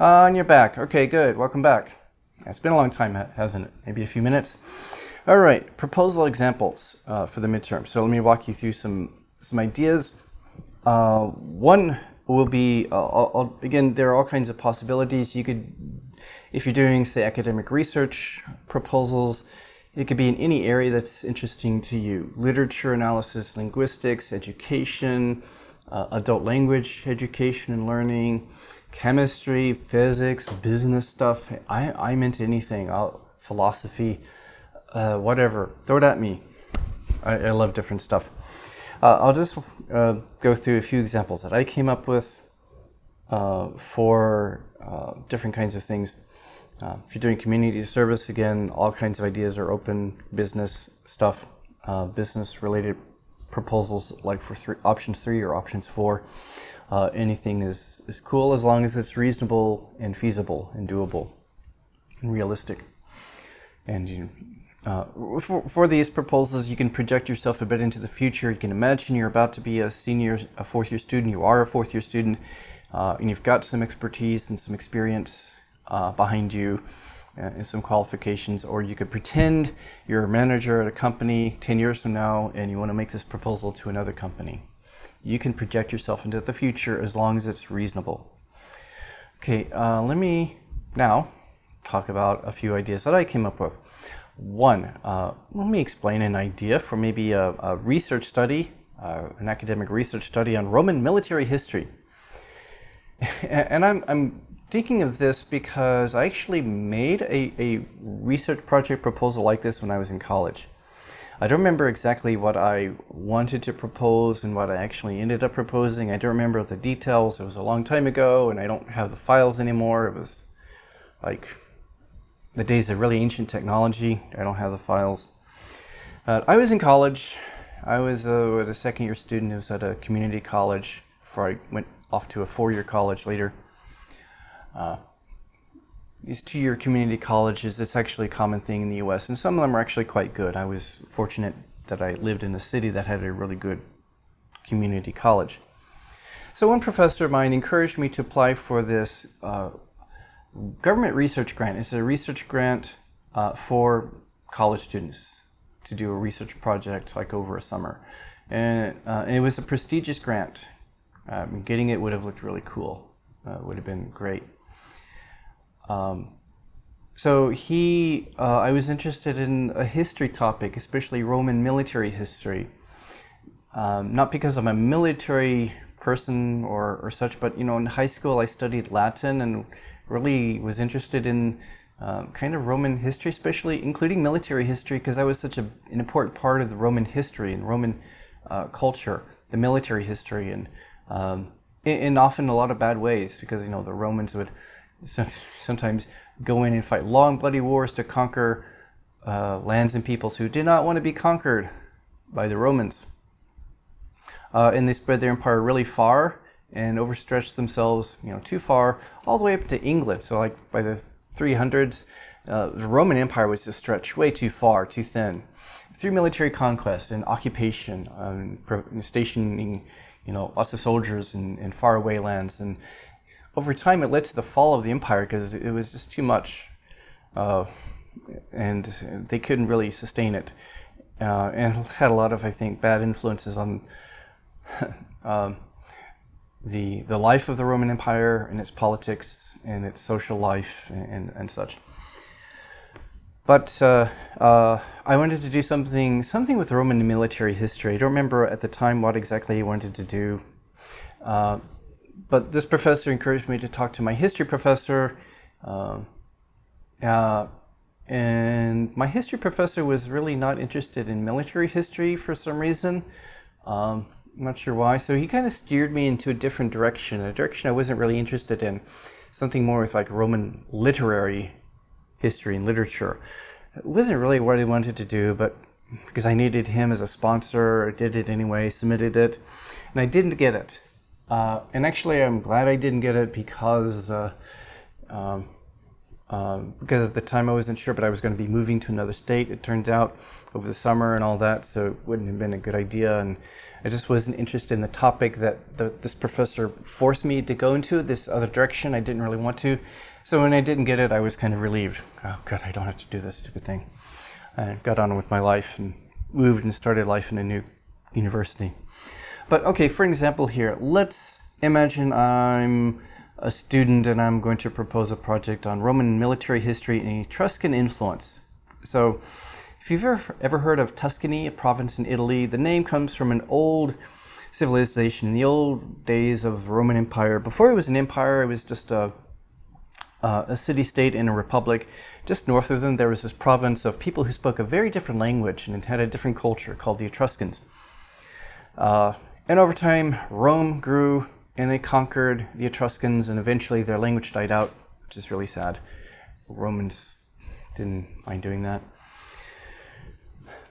And you're back. Okay, good. Welcome back. It's been a long time, hasn't it? Maybe a few minutes. All right, proposal examples for the midterm. So let me walk you through some ideas. One will be, again, there are all kinds of possibilities. You could, if you're doing, say, academic research proposals, it could be in any area that's interesting to you. Literature analysis, linguistics, education, adult language education and learning, chemistry, physics, business stuff. I'm into anything, philosophy, whatever. Throw it at me. I love different stuff. I'll just go through a few examples that I came up with for different kinds of things. If you're doing community service, again, all kinds of ideas are open. Business stuff, business-related proposals, like for options 3 or options 4. Anything is cool as long as it's reasonable and feasible and doable and realistic. And for these proposals, you can project yourself a bit into the future. You can imagine you're about to be a fourth-year student. You are a fourth-year student, and you've got some expertise and some experience behind you and some qualifications. Or you could pretend you're a manager at a company 10 years from now and you want to make this proposal to another company. You can project yourself into the future as long as it's reasonable. Okay, let me now talk about a few ideas that I came up with. One, let me explain an idea for maybe a research study, an academic research study on Roman military history. And I'm thinking of this because I actually made a research project proposal like this when I was in college. I don't remember exactly what I wanted to propose and what I actually ended up proposing. I don't remember the details. It was a long time ago and I don't have the files anymore. It was like the days of really ancient technology. I don't have the files. I was in college. I was a second-year student. I was at a community college before I went off to a 4-year college later. These 2-year community colleges, it's actually a common thing in the US, and some of them are actually quite good. I was fortunate that I lived in a city that had a really good community college. So one professor of mine encouraged me to apply for this government research grant. It's a research grant for college students to do a research project like over a summer. And it was a prestigious grant. Getting it would have looked really cool. It would have been great. So I was interested in a history topic, especially Roman military history. Not because I'm a military person or such, but in high school I studied Latin and really was interested in kind of Roman history, especially including military history, because that was such an important part of the Roman history and Roman culture, the military history, and often a lot of bad ways, because the Romans would sometimes go in and fight long bloody wars to conquer lands and peoples who did not want to be conquered by the Romans. And they spread their empire really far and overstretched themselves too far, all the way up to England. So like by the 300s, the Roman Empire was just stretched way too far, too thin. Through military conquest and occupation, stationing lots of soldiers in faraway lands, and over time it led to the fall of the empire because it was just too much, and they couldn't really sustain it, and had a lot of, I think, bad influences on the life of the Roman Empire and its politics and its social life and such. But I wanted to do something with Roman military history. I don't remember at the time what exactly I wanted to do. But this professor encouraged me to talk to my history professor. And my history professor was really not interested in military history for some reason. I'm not sure why. So he kind of steered me into a different direction, a direction I wasn't really interested in. Something more with like Roman literary history and literature. It wasn't really what I wanted to do, but because I needed him as a sponsor, I did it anyway, submitted it, and I didn't get it. And actually, I'm glad I didn't get it because because at the time I wasn't sure, but I was going to be moving to another state, it turns out, over the summer and all that, so it wouldn't have been a good idea. And I just wasn't interested in the topic that this professor forced me to go into, this other direction I didn't really want to. So when I didn't get it, I was kind of relieved. Oh, good, I don't have to do this stupid thing. I got on with my life and moved and started life in a new university. But okay, for an example here, let's imagine I'm a student and I'm going to propose a project on Roman military history and Etruscan influence. So if you've ever heard of Tuscany, a province in Italy, the name comes from an old civilization in the old days of the Roman Empire. Before it was an empire, it was just a city-state and a republic. Just north of them, there was this province of people who spoke a very different language and had a different culture called the Etruscans. And over time, Rome grew and they conquered the Etruscans, and eventually their language died out, which is really sad. Romans didn't mind doing that.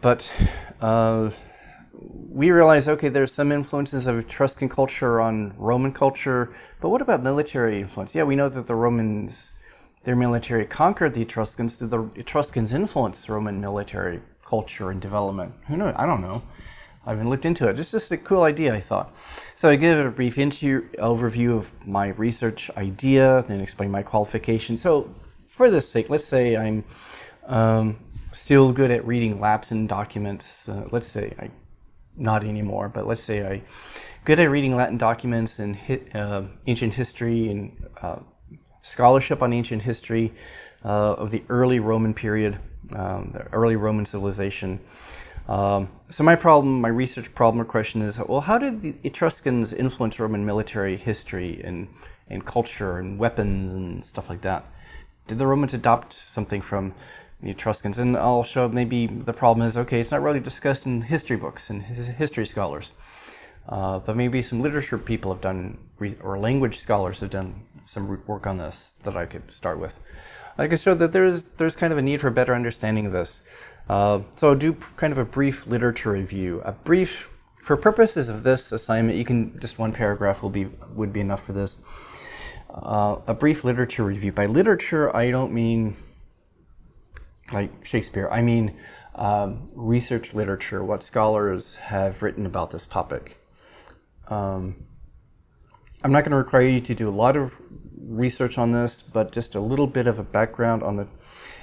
But we realize, okay, there's some influences of Etruscan culture on Roman culture, but what about military influence? Yeah, we know that the Romans, their military conquered the Etruscans. Did the Etruscans influence Roman military culture and development? Who knows? I don't know. I haven't looked into it. It's just a cool idea, I thought. So I give a brief overview of my research idea, then explain my qualifications. So for this sake, let's say I'm still good at reading Latin documents. Let's say not anymore, but let's say I'm good at reading Latin documents and ancient history and scholarship on ancient history of the early Roman period, the early Roman civilization. So my research problem or question is, well, how did the Etruscans influence Roman military history and culture and weapons and stuff like that? Did the Romans adopt something from the Etruscans? And I'll show maybe the problem is, okay, it's not really discussed in history books and history scholars, but maybe some literature people have done, or language scholars have done some work on this that I could start with. I could show that there's kind of a need for a better understanding of this. So I'll do kind of a brief literature review. For purposes of this assignment, just one paragraph would be enough for this. A brief literature review. By literature, I don't mean like Shakespeare. I mean research literature, what scholars have written about this topic. I'm not going to require you to do a lot of research on this, but just a little bit of a background on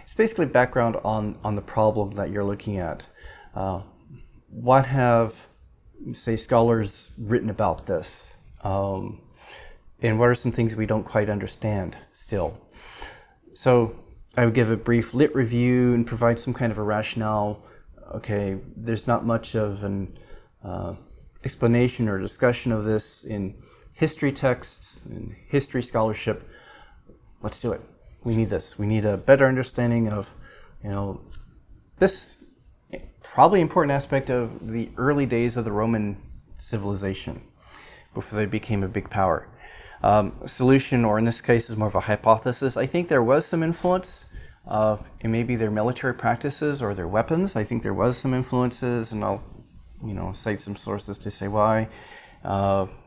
it's basically background on the problem that you're looking at. What have, say, scholars written about this? And what are some things we don't quite understand still? So I would give a brief lit review and provide some kind of a rationale. Okay, there's not much of an explanation or discussion of this in history texts and history scholarship. Let's do it. We need this. We need a better understanding of, this probably important aspect of the early days of the Roman civilization before they became a big power. Solution, or in this case, is more of a hypothesis. I think there was some influence in maybe their military practices or their weapons. I think there was some influences, and I'll, cite some sources to say why.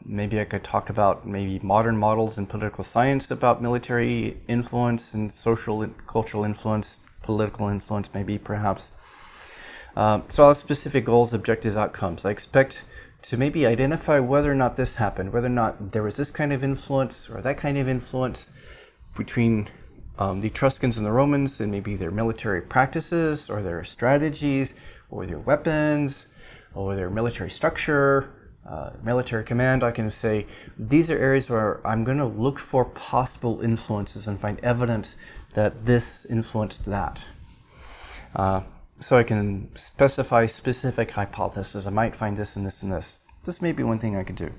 Maybe I could talk about maybe modern models in political science about military influence and social and cultural influence, political influence maybe perhaps. So I'll have specific goals, objectives, outcomes. I expect to maybe identify whether or not this happened, whether or not there was this kind of influence or that kind of influence between the Etruscans and the Romans, and maybe their military practices or their strategies or their weapons or their military structure, military command. I can say these are areas where I'm going to look for possible influences and find evidence that this influenced that. So I can specify specific hypotheses. I might find this and this and this. This may be one thing I could do.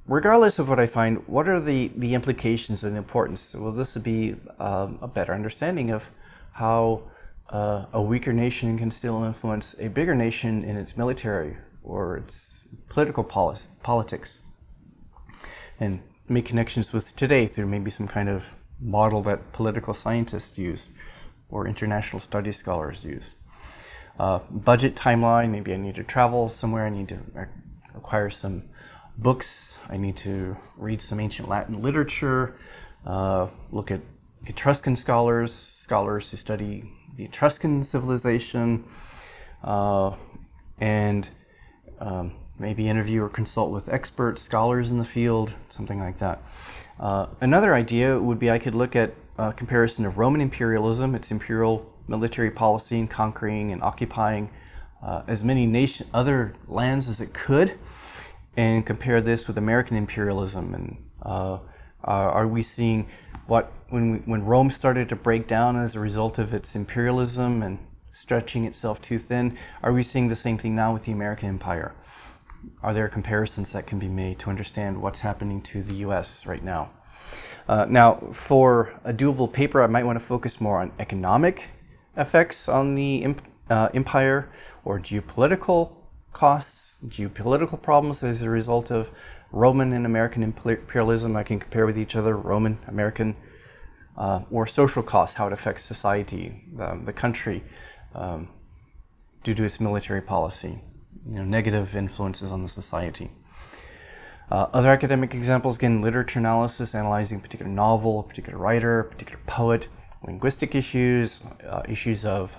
Regardless of what I find, what are the implications and importance? Well, this would be a better understanding of how a weaker nation can still influence a bigger nation in its military or its political politics, and make connections with today through maybe some kind of model that political scientists use or international studies scholars use. Budget timeline, maybe I need to travel somewhere, I need to acquire some books, I need to read some ancient Latin literature, look at Etruscan scholars who study the Etruscan civilization, and maybe interview or consult with expert scholars in the field, something like that. Another idea would be I could look at a comparison of Roman imperialism, its imperial military policy in conquering and occupying as many other lands as it could, and compare this with American imperialism. And are we seeing when Rome started to break down as a result of its imperialism and stretching itself too thin, are we seeing the same thing now with the American empire? Are there comparisons that can be made to understand what's happening to the US right now? Now, for a doable paper, I might want to focus more on economic effects on the empire, or geopolitical costs, geopolitical problems as a result of Roman and American imperialism. I can compare with each other, Roman, American, or social costs, how it affects society, the country, due to its military policy, negative influences on the society. Other academic examples, again, literature analysis, analyzing a particular novel, a particular writer, a particular poet, linguistic issues, issues of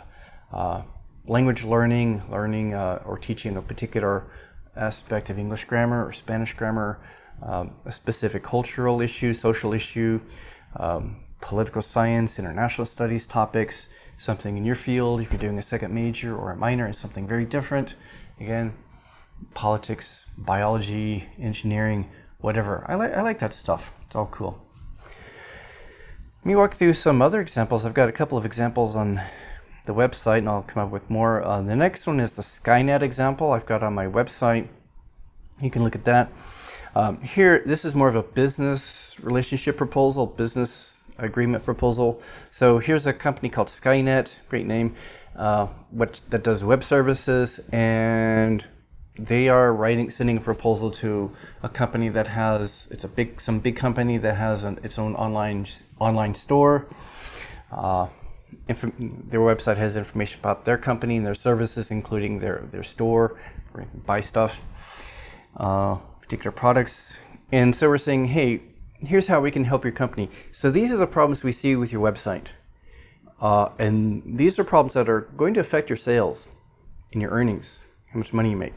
language learning or teaching a particular aspect of English grammar or Spanish grammar, a specific cultural issue, social issue, political science, international studies topics, something in your field, if you're doing a second major or a minor, is something very different. Again, politics, biology, engineering, whatever. I like that stuff. It's all cool. Let me walk through some other examples. I've got a couple of examples on the website, and I'll come up with more. The next one is the Skynet example I've got on my website. You can look at that. Here, this is more of a business relationship proposal, business agreement proposal. So here's a company called Skynet, great name, that does web services, and they are sending a proposal to a company that has, some big company that has its own online store. Their website has information about their company and their services, including their store, where you can buy stuff, particular products. And so we're saying, hey, here's how we can help your company. So these are the problems we see with your website. And these are problems that are going to affect your sales and your earnings, how much money you make.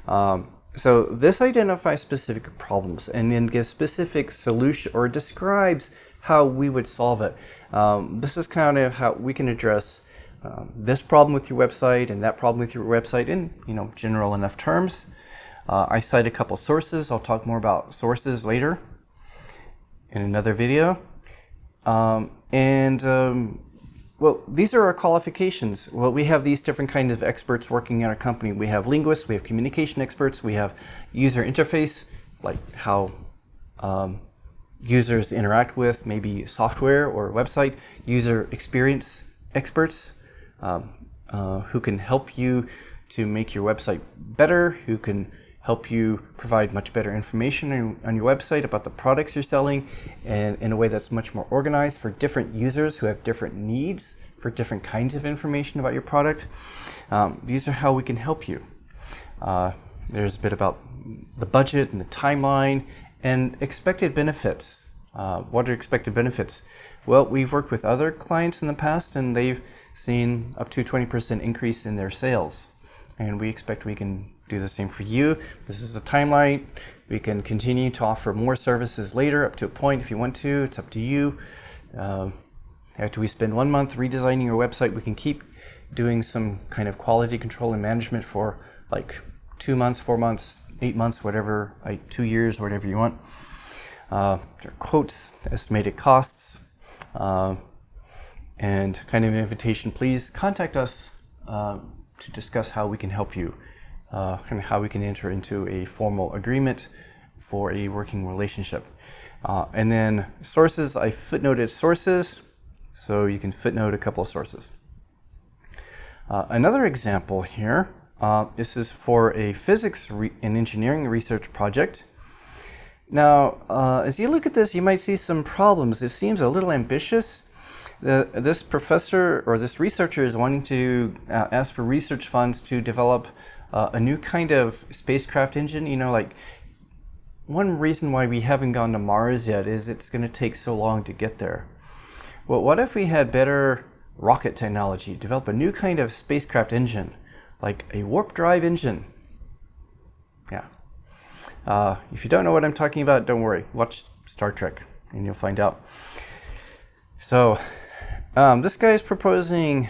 So this identifies specific problems and then gives specific solution, or describes how we would solve it. This is kind of how we can address this problem with your website and that problem with your website in general enough terms. I cite a couple sources. I'll talk more about sources later in another video. Well, these are our qualifications. Well, we have these different kinds of experts working in our company. We have linguists, we have communication experts, we have user interface, like how users interact with maybe software or website, user experience experts who can help you to make your website better, who can help you provide much better information on your website about the products you're selling, and in a way that's much more organized for different users who have different needs for different kinds of information about your product. These are how we can help you. There's a bit about the budget and the timeline and expected benefits. What are expected benefits? Well, we've worked with other clients in the past and they've seen up to 20% increase in their sales. And we expect we can do the same for you. This is a timeline. We can continue to offer more services later up to a point if you want to. It's up to you. After we spend 1 month redesigning your website, we can keep doing some kind of quality control and management for like 2 months, 4 months, 8 months, whatever, like 2 years, whatever you want. There are quotes, estimated costs, and kind of an invitation. Please contact us to discuss how we can help you, and how we can enter into a formal agreement for a working relationship. And then sources, I footnoted sources, so you can footnote a couple of sources. Another example here, this is for a physics and engineering research project. Now, as you look at this, you might see some problems. It seems a little ambitious. This professor or this researcher is wanting to ask for research funds to develop a new kind of spacecraft engine. one reason why we haven't gone to Mars yet is it's going to take so long to get there. Well, what if we had better rocket technology, develop a new kind of spacecraft engine, like a warp drive engine? Yeah. If you don't know what I'm talking about, don't worry. Watch Star Trek and you'll find out. So this guy is proposing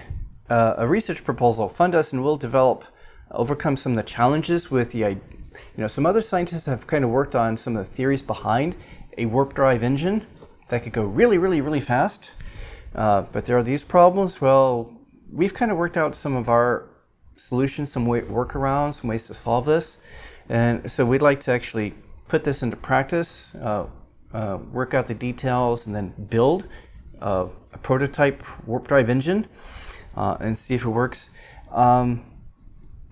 a research proposal. Fund us and we'll overcome some of the challenges with the, some other scientists have kind of worked on some of the theories behind a warp drive engine that could go really, really, really fast. But there are these problems. Well, we've kind of worked out some of our solutions, some workarounds, some ways to solve this. And so we'd like to actually put this into practice, work out the details, and then build a prototype warp drive engine and see if it works.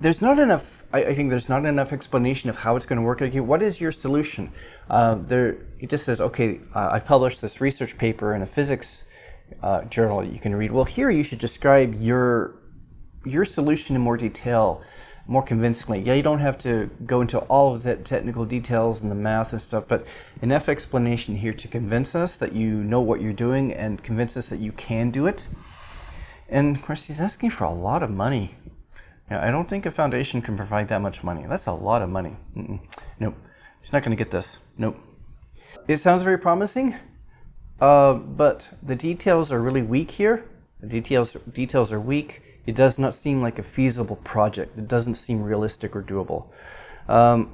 There's not enough, I think there's not enough explanation of how it's going to work. Okay, what is your solution? It just says, okay, I've published this research paper in a physics journal you can read. Well, here you should describe your solution in more detail, more convincingly. Yeah, you don't have to go into all of the technical details and the math and stuff, but enough explanation here to convince us that you know what you're doing and convince us that you can do it. And of course, he's asking for a lot of money. Yeah, I don't think a foundation can provide that much money. That's a lot of money. Nope, he's not going to get this. Nope. It sounds very promising, but the details are really weak here. The details are weak. It does not seem like a feasible project. It doesn't seem realistic or doable.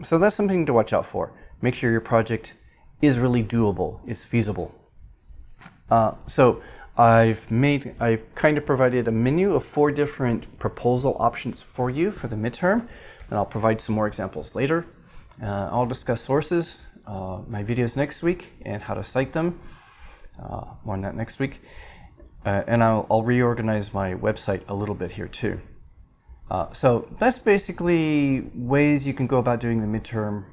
So that's something to watch out for. Make sure your project is really doable, is feasible. So I've kind of provided a menu of 4 different proposal options for you for the midterm, and I'll provide some more examples later. I'll discuss sources, my videos next week, and how to cite them. More on that next week. And I'll reorganize my website a little bit here too. So that's basically ways you can go about doing the midterm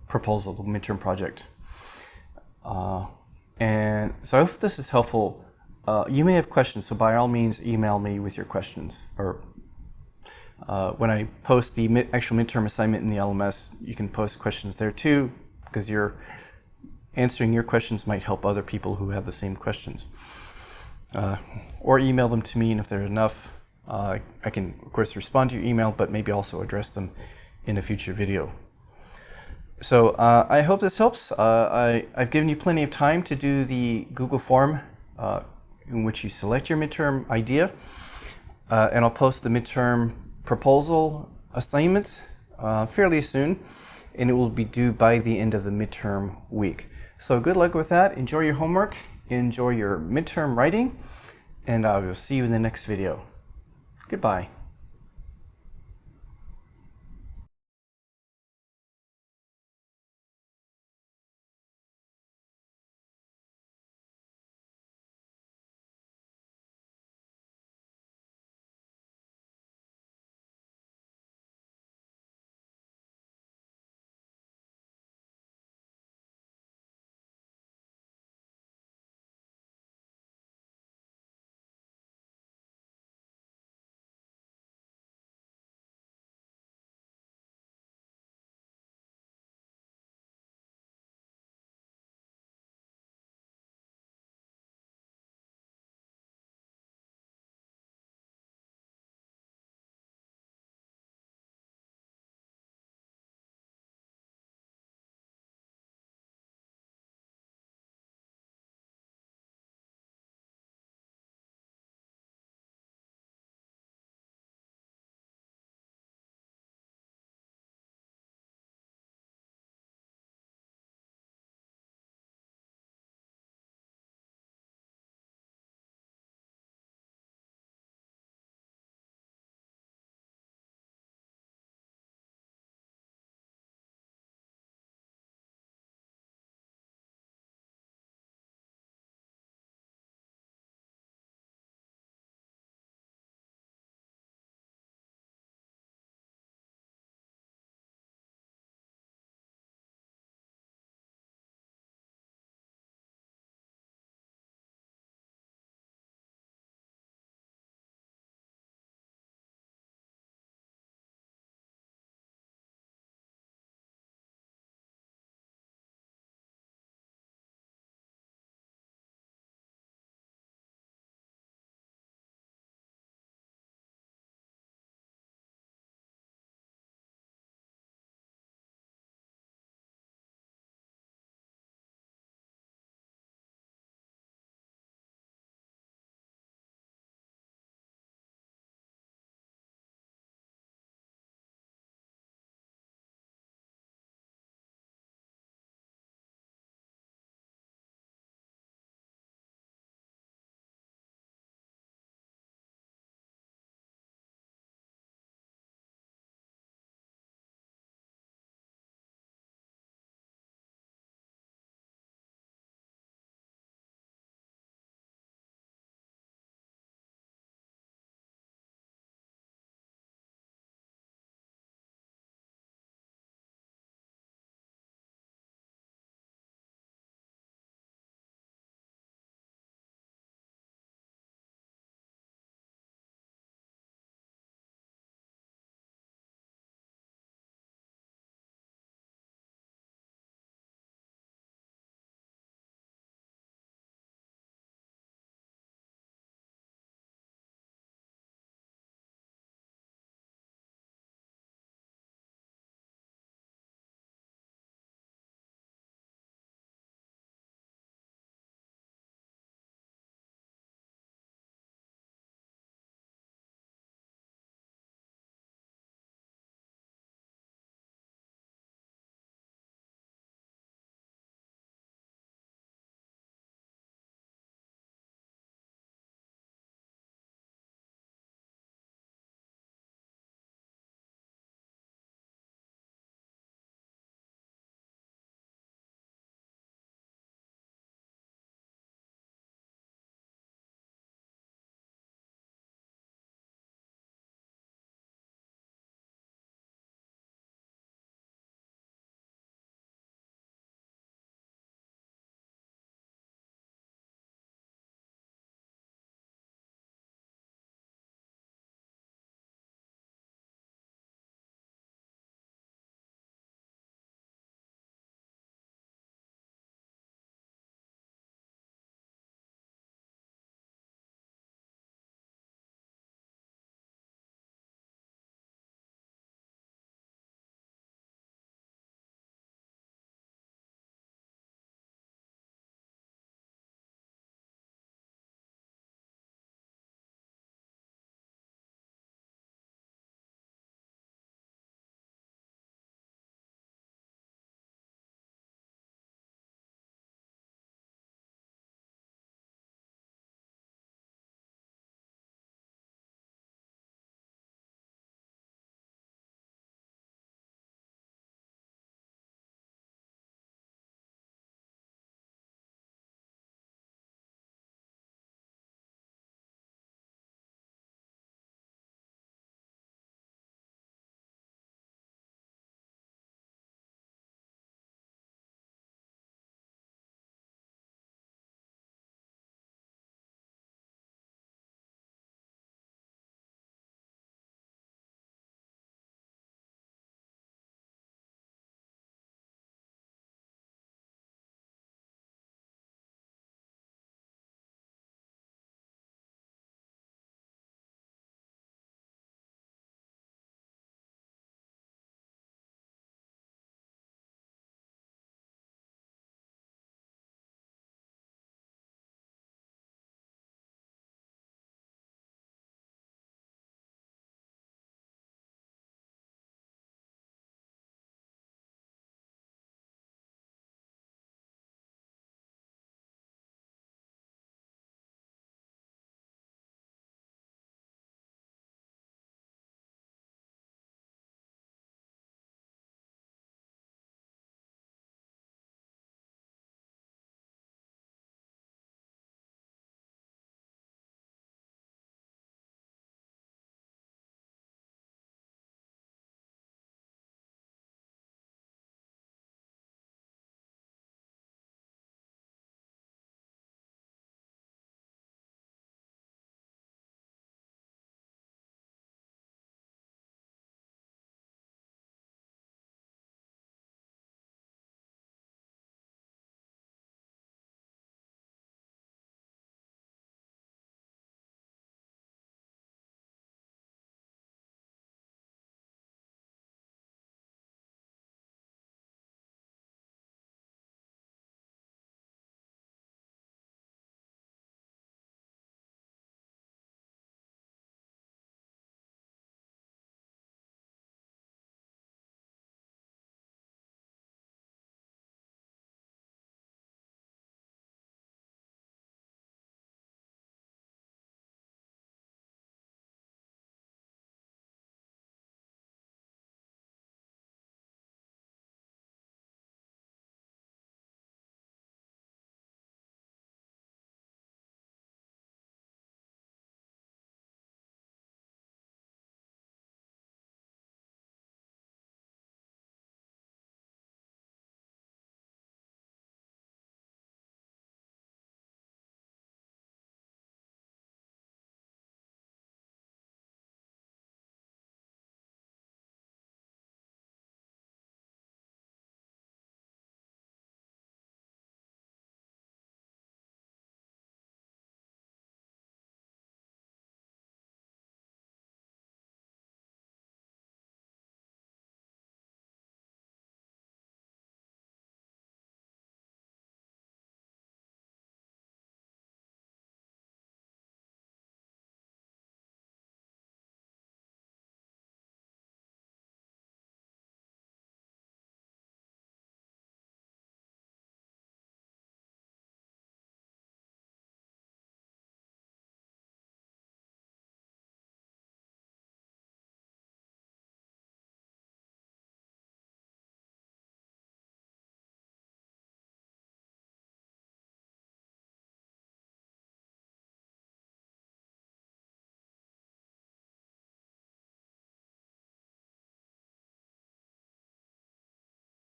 proposal, the midterm project. And so I hope this is helpful. You may have questions, so by all means email me with your questions. Or when I post the actual midterm assignment in the LMS, you can post questions there too, because answering your questions might help other people who have the same questions. Or email them to me, and if there are enough, I can, of course, respond to your email, but maybe also address them in a future video. So I hope this helps. I've given you plenty of time to do the Google form in which you select your midterm idea, and I'll post the midterm proposal assignment fairly soon, and it will be due by the end of the midterm week. So good luck with that. Enjoy your homework. Enjoy your midterm writing, and I will see you in the next video. Goodbye.